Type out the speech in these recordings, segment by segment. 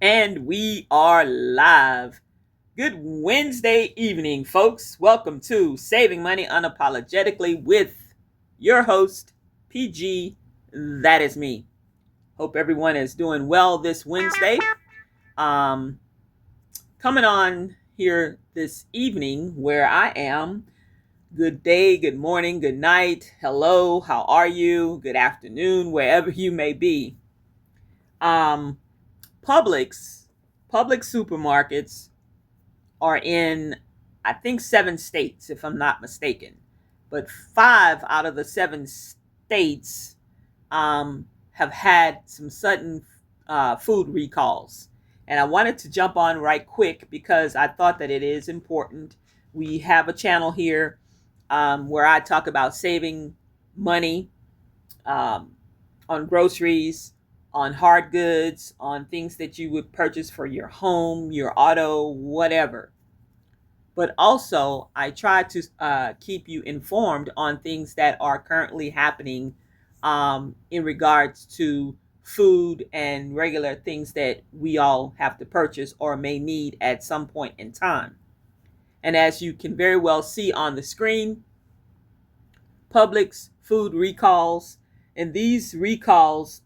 And we are live. Good Wednesday evening, folks. Welcome to Saving Money Unapologetically with your host, PG. That is me. Hope everyone is doing well this Wednesday. Um, Coming on here this evening where I am. Good day, good morning, good night. Hello, how are you? Good afternoon, wherever you may be. Um, Publix, public supermarkets are in, I think, 7 states, if I'm not mistaken. But 5 out of the 7 states have had some sudden food recalls. And I wanted to jump on right quick because I thought that it is important. We have a channel here where I talk about saving money um, on groceries, on hard goods, on things that you would purchase for your home, your auto, whatever. But also, I try to keep you informed on things that are currently happening in regards to food and regular things that we all have to purchase or may need at some point in time. And as you can very well see on the screen, Publix food recalls, and these recalls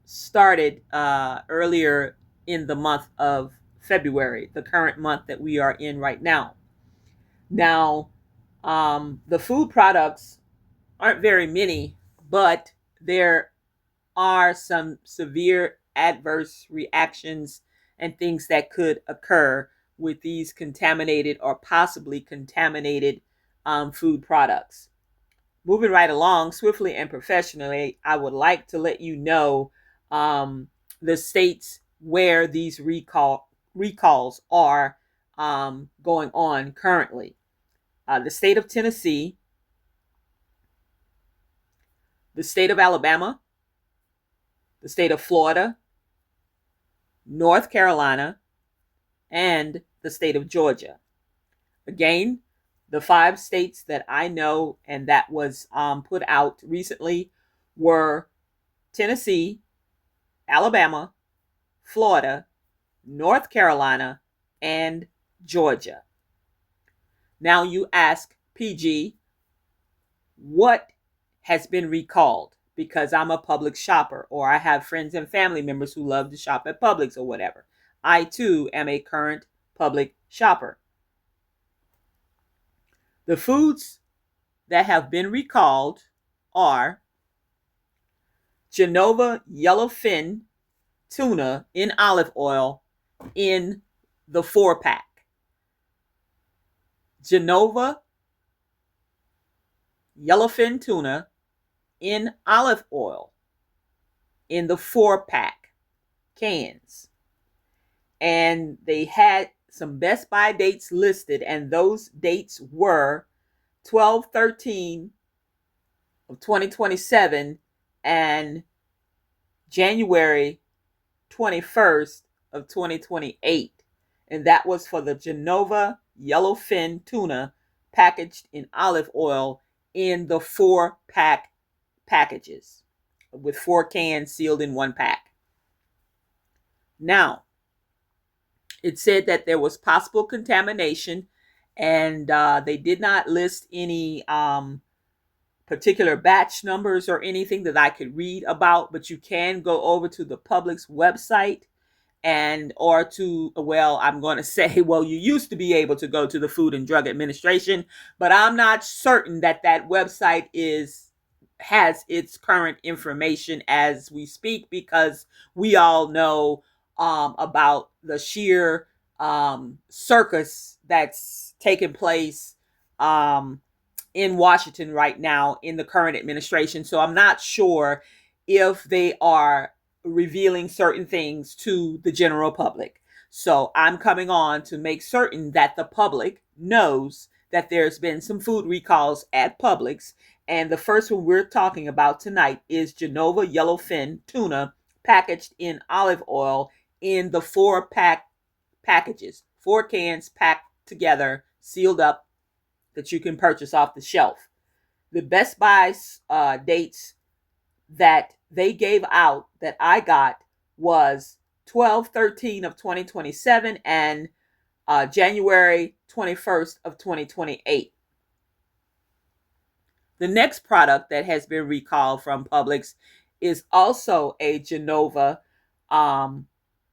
started earlier in the month of February, the current month that we are in right now. Now, the food products aren't very many, but there are some severe adverse reactions and things that could occur with these contaminated or possibly contaminated food products. Moving right along swiftly and professionally, I would like to let you know the states where these recalls are going on currently. The state of Tennessee, the state of Alabama, the state of Florida, North Carolina, and the state of Georgia. Again, the 5 states that I know and that was put out recently were Tennessee, Alabama, Florida, North Carolina, and Georgia. Now you ask, PG, what has been recalled? Because I'm a Publix shopper, or I have friends and family members who love to shop at Publix or whatever. I too am a current Publix shopper. The foods that have been recalled are Genova yellowfin tuna in olive oil in the 4-pack. Genova yellowfin tuna in olive oil in the 4-pack cans. And they had some Best By dates listed, and those dates were 12/13 of 2027 and January 21st of 2028. And that was for the Genova yellowfin tuna packaged in olive oil in the 4-pack packages with 4 cans sealed in 1 pack. Now, it said that there was possible contamination, and they did not list any particular batch numbers or anything that I could read about, but you can go over to the Publix website I'm going to say, well, you used to be able to go to the Food and Drug Administration, but I'm not certain that that website has its current information as we speak, because we all know about the sheer circus that's taking place in Washington right now in the current administration. So I'm not sure if they are revealing certain things to the general public. So I'm coming on to make certain that the public knows that there's been some food recalls at Publix. And the first one we're talking about tonight is Genova yellowfin tuna packaged in olive oil in the 4-pack packages, 4 cans packed together, sealed up, that you can purchase off the shelf. The Best Buy dates that they gave out that I got was 12/13 of 2027 and January 21st of 2028. The next product that has been recalled from Publix is also a Genova um,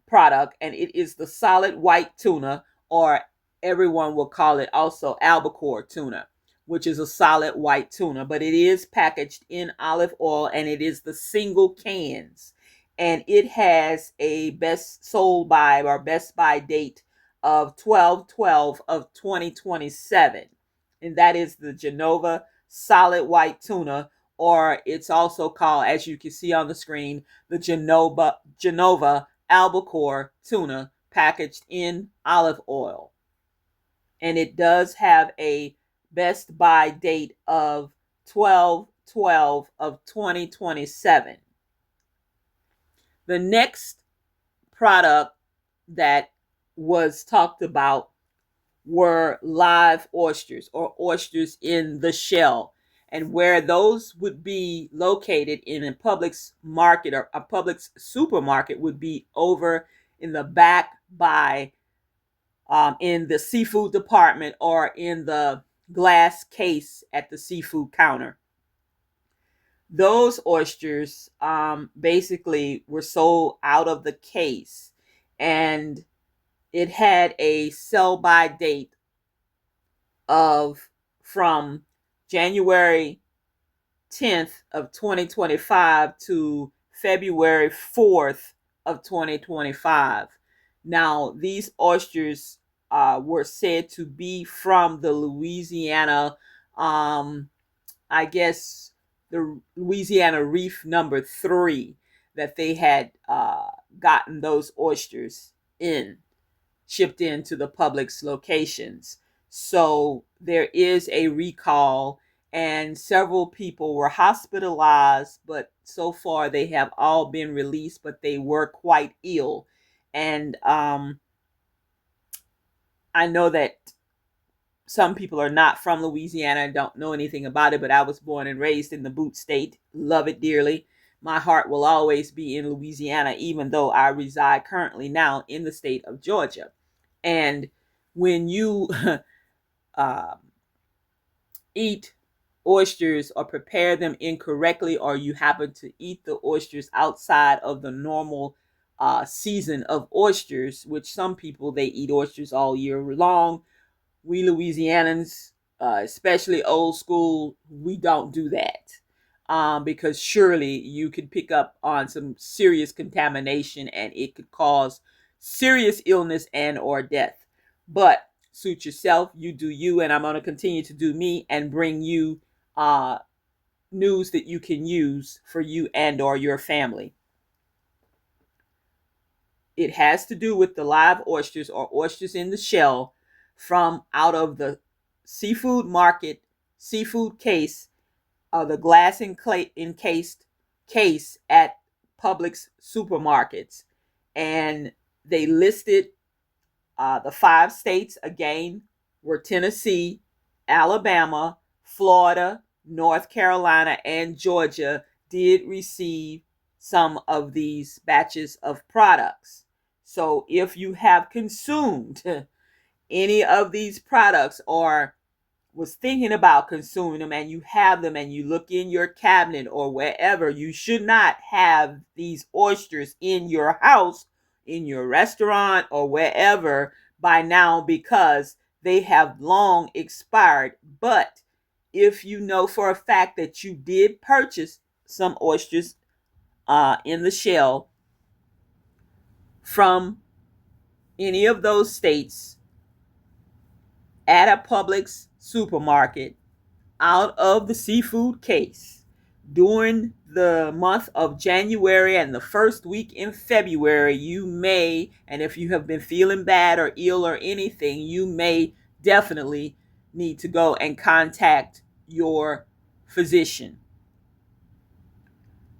product, and it is the solid white tuna, or everyone will call it also albacore tuna, which is a solid white tuna, but it is packaged in olive oil and it is the single cans. And it has a best sold by or best by date of 12/12 of 2027. And that is the Genova solid white tuna, or it's also called, as you can see on the screen, the Genova albacore tuna packaged in olive oil. And it does have a best by date of 12/12 of 2027. The next product that was talked about were live oysters, or oysters in the shell. And where those would be located in a Publix market or a Publix supermarket would be over in the back by in the seafood department or in the glass case at the seafood counter. Those oysters basically were sold out of the case, and it had a sell by date of from January 10th of 2025 to February 4th of 2025. Now, these oysters were said to be from the Louisiana, I guess the Louisiana Reef number 3, that they had gotten those oysters in, shipped into the Publix locations. So there is a recall, and several people were hospitalized, but so far they have all been released, but they were quite ill. And I know that some people are not from Louisiana and don't know anything about it, but I was born and raised in the Boot State, love it dearly. My heart will always be in Louisiana, even though I reside currently now in the state of Georgia. And when you uh, eat oysters or prepare them incorrectly, or you happen to eat the oysters outside of the normal season of oysters, which some people, they eat oysters all year long. We Louisianans, especially old school, we don't do that. Because surely you could pick up on some serious contamination and it could cause serious illness and or death. But suit yourself, you do you, and I'm going to continue to do me and bring you uh, news that you can use for you and or your family. It has to do with the live oysters, or oysters in the shell, from out of the seafood market, seafood case, the glass encased case at Publix supermarkets. And they listed the 5 states again were Tennessee, Alabama, Florida, North Carolina, and Georgia did receive some of these batches of products. So if you have consumed any of these products, or was thinking about consuming them, and you have them and you look in your cabinet or wherever, you should not have these oysters in your house, in your restaurant, or wherever by now, because they have long expired. But if you know for a fact that you did purchase some oysters in the shell from any of those states at a Publix supermarket out of the seafood case during the month of January and the first week in February, you may, and if you have been feeling bad or ill or anything, you may definitely need to go and contact your physician.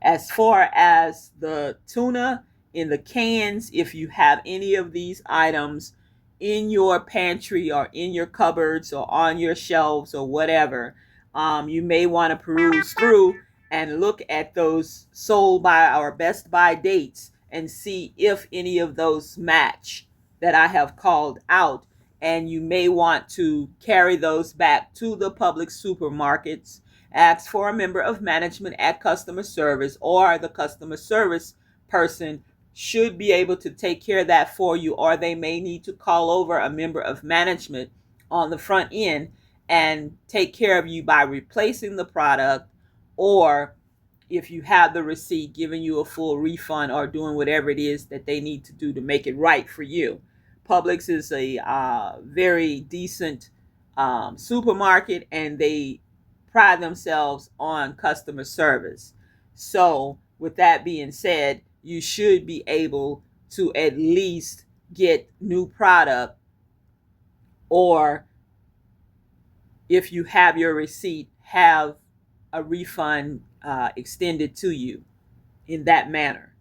As far as the tuna in the cans, if you have any of these items in your pantry or in your cupboards or on your shelves or whatever, you may want to peruse through and look at those sold by or best by dates and see if any of those match that I have called out. And you may want to carry those back to the Publix supermarkets, ask for a member of management at customer service, or the customer service person should be able to take care of that for you, or they may need to call over a member of management on the front end and take care of you by replacing the product, or if you have the receipt, giving you a full refund or doing whatever it is that they need to do to make it right for you. Publix is a very decent supermarket, and they pride themselves on customer service. So, with that being said, you should be able to at least get new product, or if you have your receipt, have a refund extended to you in that manner.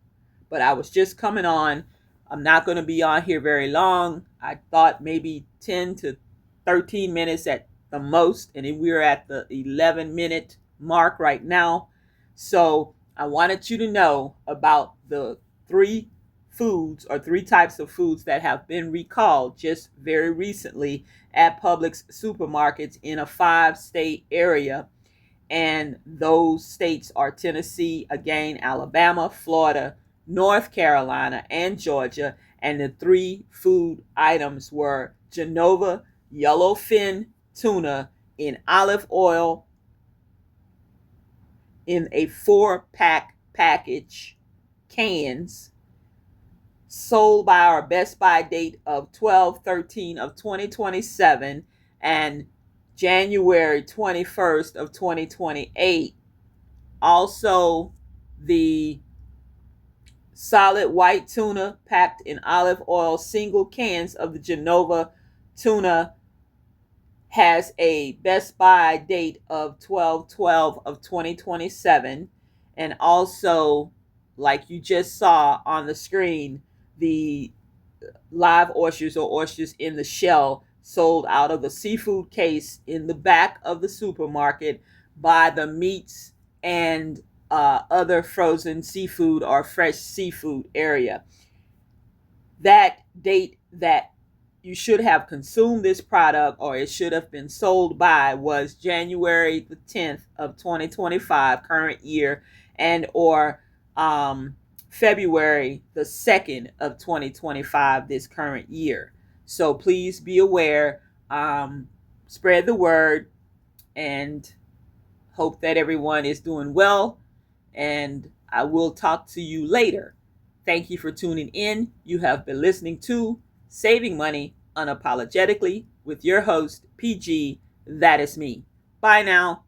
But I was just coming on. I'm not going to be on here very long. I thought maybe 10 to 13 minutes at the most, and we're at the 11-minute mark right now. So I wanted you to know about the three types of foods that have been recalled just very recently at Publix supermarkets in a 5-state area. And those states are Tennessee, again, Alabama, Florida, North Carolina, and Georgia. And the three food items were Genova yellowfin tuna in olive oil in a 4-pack package, cans, sold by our Best By date of 12/13 of 2027 and January 21st of 2028. Also, the solid white tuna packed in olive oil, single cans of the Genova tuna, has a Best By date of 12/12 of 2027. And also, like you just saw on the screen, the live oysters or oysters in the shell, sold out of the seafood case in the back of the supermarket by the meats and other frozen seafood or fresh seafood area. That date that you should have consumed this product, or it should have been sold by, was January the 10th of 2025, current year, and or February the 2nd of 2025, this current year. So please be aware, spread the word, and hope that everyone is doing well. And I will talk to you later. Thank you for tuning in. You have been listening to Saving Money Unapologetically with your host, PG. That is me. Bye now.